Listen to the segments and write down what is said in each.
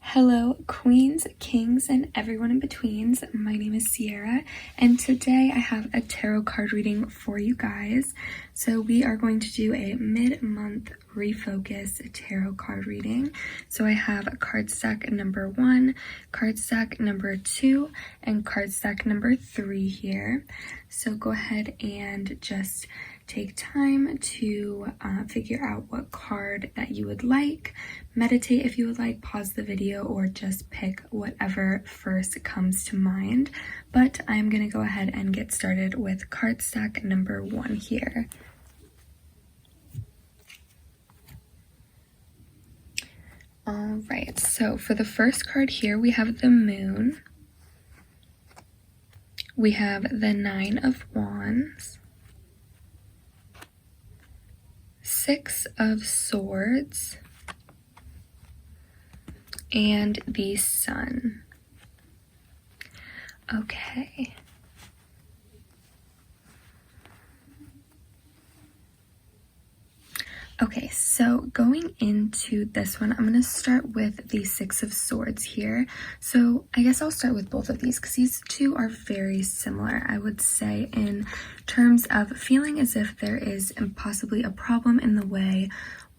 Hello, queens, kings, and everyone in betweens. My name is Sierra, and today I have a tarot card reading for you guys. So we are going to do a mid-month refocus tarot card reading. So I have card stack number 1, card stack number 2, and card stack number 3 here. So go ahead and just take time to figure out what card that you would like. Meditate if you would like, pause the video, or just pick whatever first comes to mind. But I'm going to go ahead and get started with card stack number 1 here. Alright, so for the first card here, we have the Moon. We have the 9 of Wands. 6 of Swords. And the Sun. Okay. Okay, so going into this one, I'm going to start with the 6 of Swords here. So I guess I'll start with both of these because these two are very similar, I would say, in terms of feeling as if there is possibly a problem in the way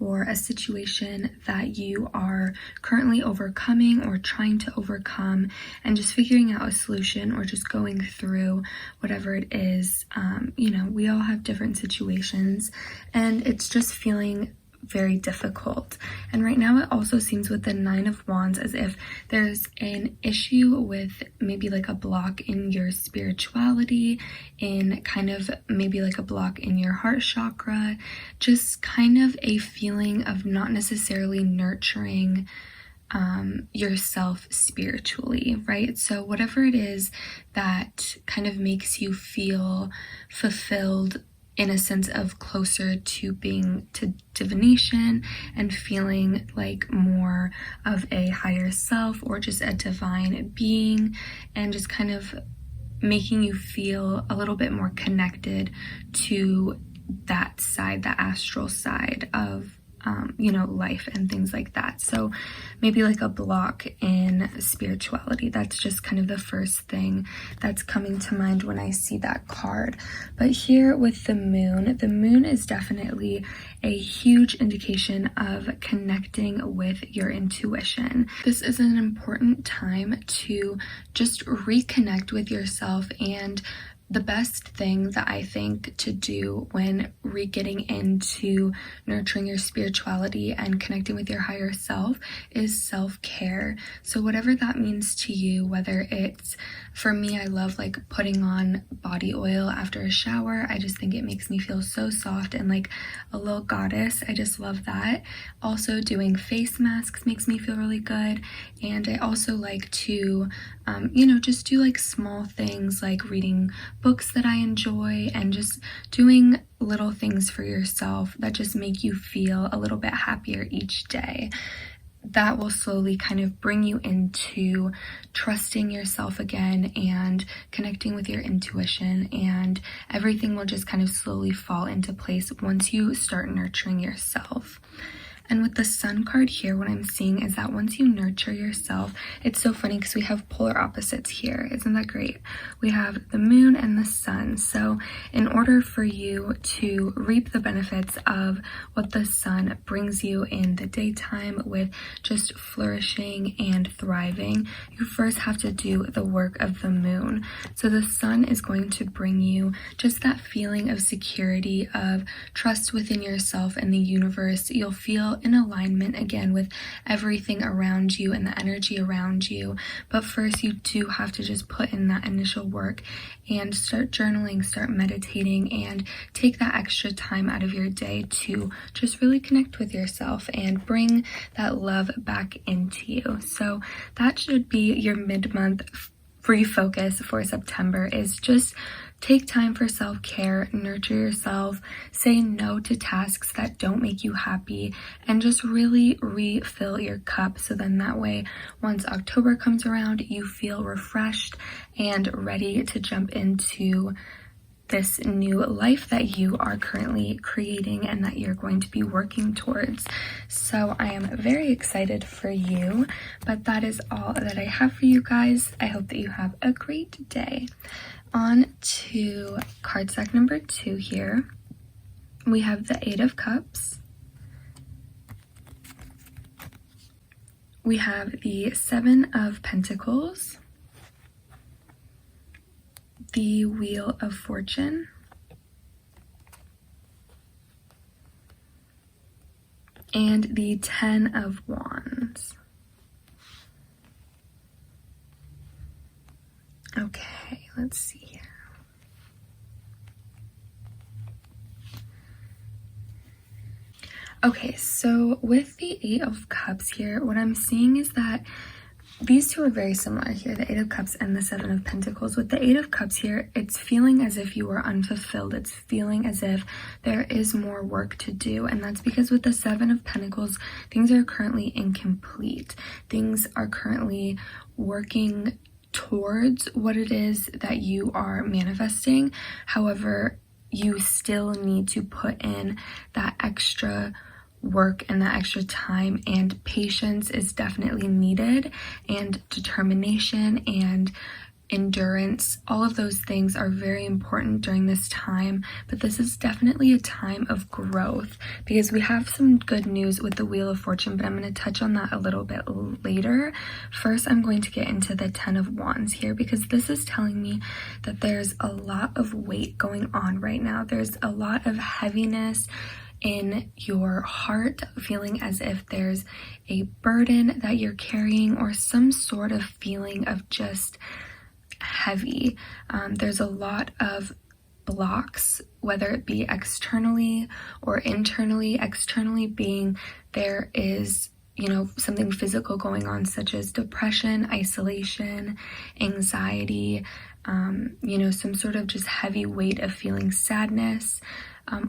or a situation that you are currently overcoming or trying to overcome, and just figuring out a solution or just going through whatever it is. We all have different situations, and it's just feeling very difficult. And right now it also seems with the 9 of Wands as if there's an issue with maybe like a block in your spirituality, in kind of maybe like a block in your heart chakra, just kind of a feeling of not necessarily nurturing yourself spiritually, right? So whatever it is that kind of makes you feel fulfilled in a sense of closer to being to divination and feeling like more of a higher self or just a divine being, and just kind of making you feel a little bit more connected to that side, the astral side of life and things like that. So maybe like a block in spirituality. That's just kind of the first thing that's coming to mind when I see that card. But here with the moon is definitely a huge indication of connecting with your intuition. This is an important time to just reconnect with yourself, and the best thing that I think to do when getting into nurturing your spirituality and connecting with your higher self is self-care. So whatever that means to you, whether it's, for me, I love like putting on body oil after a shower. I just think it makes me feel so soft and like a little goddess. I just love that. Also doing face masks makes me feel really good. And I also like to, just do like small things like reading books that I enjoy and just doing little things for yourself that just make you feel a little bit happier each day. That will slowly kind of bring you into trusting yourself again and connecting with your intuition, and everything will just kind of slowly fall into place once you start nurturing yourself. And with the Sun card here, what I'm seeing is that once you nurture yourself, it's so funny because we have polar opposites here. Isn't that great? We have the Moon and the Sun. So in order for you to reap the benefits of what the Sun brings you in the daytime with just flourishing and thriving, you first have to do the work of the Moon. So the Sun is going to bring you just that feeling of security, of trust within yourself and the universe. You'll feel feel in alignment again with everything around you and the energy around you. But first, you do have to just put in that initial work and start journaling, start meditating, and take that extra time out of your day to just really connect with yourself and bring that love back into you. So that should be your mid-month refocus for September, is just take time for self-care, nurture yourself, say no to tasks that don't make you happy, and just really refill your cup. So then that way, once October comes around, you feel refreshed and ready to jump into this new life that you are currently creating and that you're going to be working towards. So I am very excited for you, but that is all that I have for you guys. I hope that you have a great day. On to cardstock number 2 here. We have the 8 of Cups. We have the 7 of Pentacles. The Wheel of Fortune. And the 10 of Wands. Okay, let's see here. Okay, so with the 8 of Cups here, what I'm seeing is that these two are very similar here, the 8 of Cups and the 7 of Pentacles. With the 8 of Cups here, it's feeling as if you are unfulfilled. It's feeling as if there is more work to do. And that's because with the 7 of Pentacles, things are currently incomplete. Things are currently working towards what it is that you are manifesting. However, you still need to put in that extra work and that extra time, and patience is definitely needed, and determination and endurance. All of those things are very important during this time, but this is definitely a time of growth because we have some good news with the Wheel of Fortune, but I'm going to touch on that a little bit later. First, I'm going to get into the 10 of Wands here because this is telling me that there's a lot of weight going on right now. There's a lot of heaviness in your heart, feeling as if there's a burden that you're carrying or some sort of feeling of just heavy. There's a lot of blocks, whether it be externally or internally. Externally being there is, something physical going on, such as depression, isolation, anxiety, some sort of just heavy weight of feeling sadness.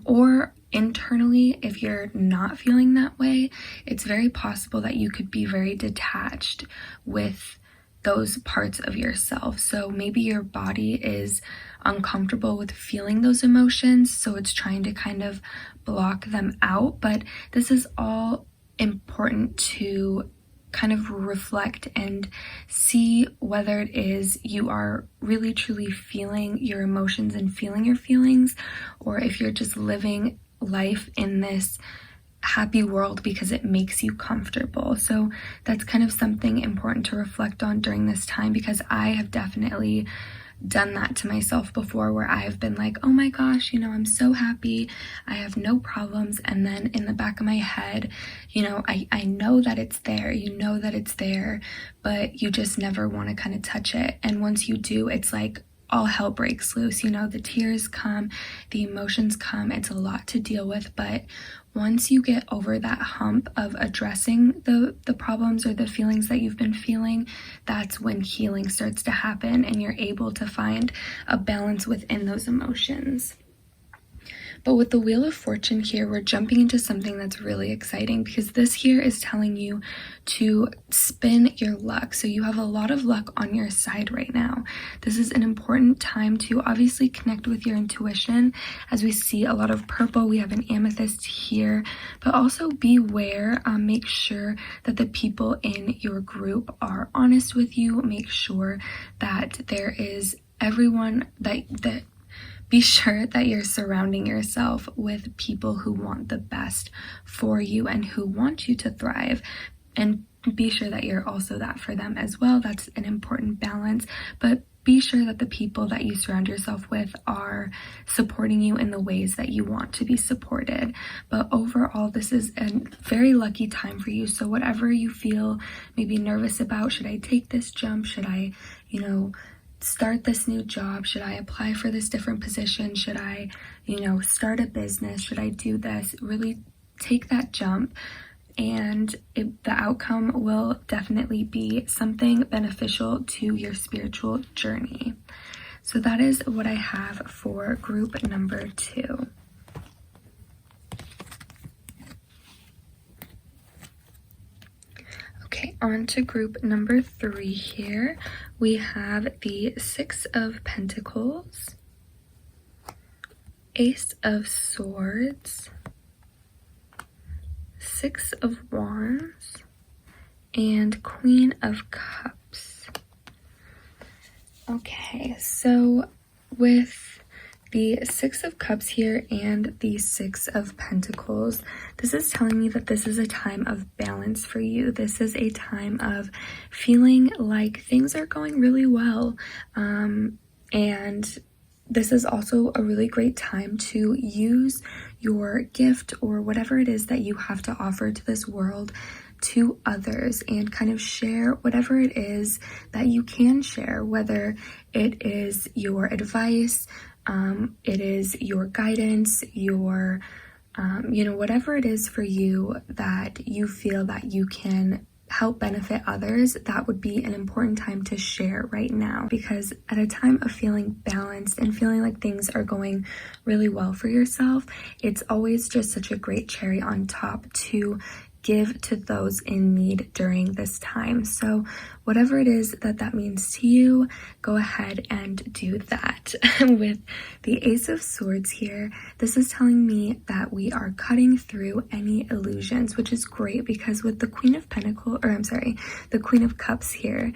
Or internally, if you're not feeling that way, it's very possible that you could be very detached with those parts of yourself. So maybe your body is uncomfortable with feeling those emotions, so it's trying to kind of block them out. But this is all important to kind of reflect and see whether it is you are really truly feeling your emotions and feeling your feelings, or if you're just living life in this happy world because it makes you comfortable. So that's kind of something important to reflect on during this time, because I have definitely done that to myself before, where I've been like, oh my gosh, I'm so happy, I have no problems, and then in the back of my head, I know that it's there, that it's there, but you just never want to kind of touch it. And once you do, it's like all hell breaks loose. The tears come, the emotions come, it's a lot to deal with. But once you get over that hump of addressing the problems or the feelings that you've been feeling, that's when healing starts to happen and you're able to find a balance within those emotions. But with the Wheel of Fortune here, we're jumping into something that's really exciting, because this here is telling you to spin your luck. So you have a lot of luck on your side right now. This is an important time to obviously connect with your intuition. As we see a lot of purple, we have an amethyst here, but also beware. Make sure that the people in your group are honest with you. Make sure that there is everyone that be sure that you're surrounding yourself with people who want the best for you and who want you to thrive, and be sure that you're also that for them as well. That's an important balance. But be sure that the people that you surround yourself with are supporting you in the ways that you want to be supported. But overall, this is a very lucky time for you. So whatever you feel maybe nervous about, should I take this jump? Should I, start this new job? Should I apply for this different position? Should I, start a business? Should I do this? Really take that jump, and the outcome will definitely be something beneficial to your spiritual journey. So that is what I have for group number 2. Okay, on to group number 3 here. We have the 6 of Pentacles, Ace of Swords, 6 of Wands, and Queen of Cups. Okay, so with the 6 of Cups here and the 6 of Pentacles, this is telling me that this is a time of balance for you. This is a time of feeling like things are going really well, and this is also a really great time to use your gift or whatever it is that you have to offer to this world to others, and kind of share whatever it is that you can share, whether it is your advice, it is your guidance, your, whatever it is for you that you feel that you can help benefit others. That would be an important time to share right now, because at a time of feeling balanced and feeling like things are going really well for yourself, it's always just such a great cherry on top to give to those in need during this time. So whatever it is that means to you, go ahead and do that. With the Ace of Swords here, this is telling me that we are cutting through any illusions, which is great, because with the Queen of the Queen of Cups here,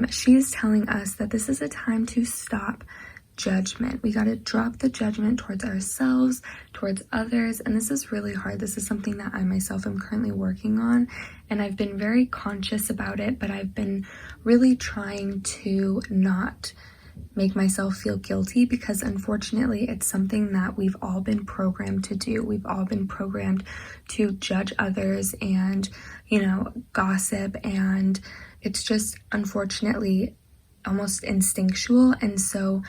she is telling us that this is a time to stop judgment. We got to drop the judgment towards ourselves, towards others, and this is really hard. This is something that I myself am currently working on, and I've been very conscious about it, but I've been really trying to not make myself feel guilty, because unfortunately it's something that we've all been programmed to do. We've all been programmed to judge others and, gossip, and it's just unfortunately almost instinctual. And so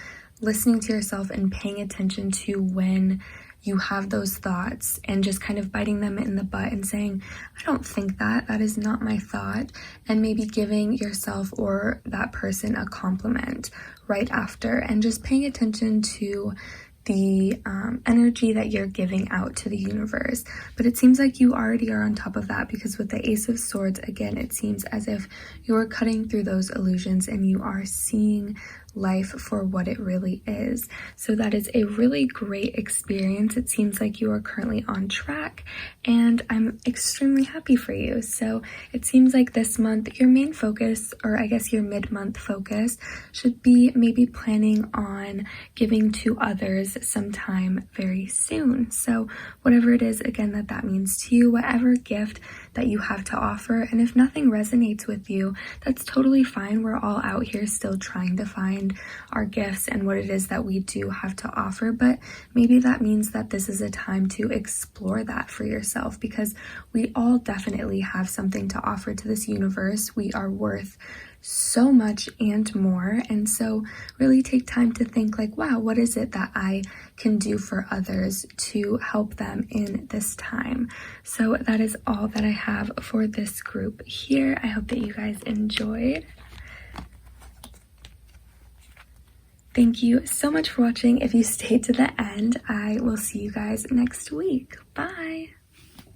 listening to yourself and paying attention to when you have those thoughts and just kind of biting them in the butt and saying, I don't think that is not my thought, and maybe giving yourself or that person a compliment right after, and just paying attention to the energy that you're giving out to the universe. But it seems like you already are on top of that, because with the Ace of Swords, again, it seems as if you're cutting through those illusions and you are seeing life for what it really is. So that is a really great experience. It seems like you are currently on track, and I'm extremely happy for you. So it seems like this month your main focus, or I guess your mid-month focus, should be maybe planning on giving to others sometime very soon. So whatever it is, again, that means to you, whatever gift that you have to offer, and if nothing resonates with you, that's totally fine. We're all out here still trying to find our gifts and what it is that we do have to offer, but maybe that means that this is a time to explore that for yourself, because we all definitely have something to offer to this universe. We are worth so much and more, and so really take time to think like, wow, what is it that I can do for others to help them in this time? So that is all that I have for this group here. I hope that you guys enjoyed. Thank you so much for watching. If you stayed to the end, I will see you guys next week. Bye!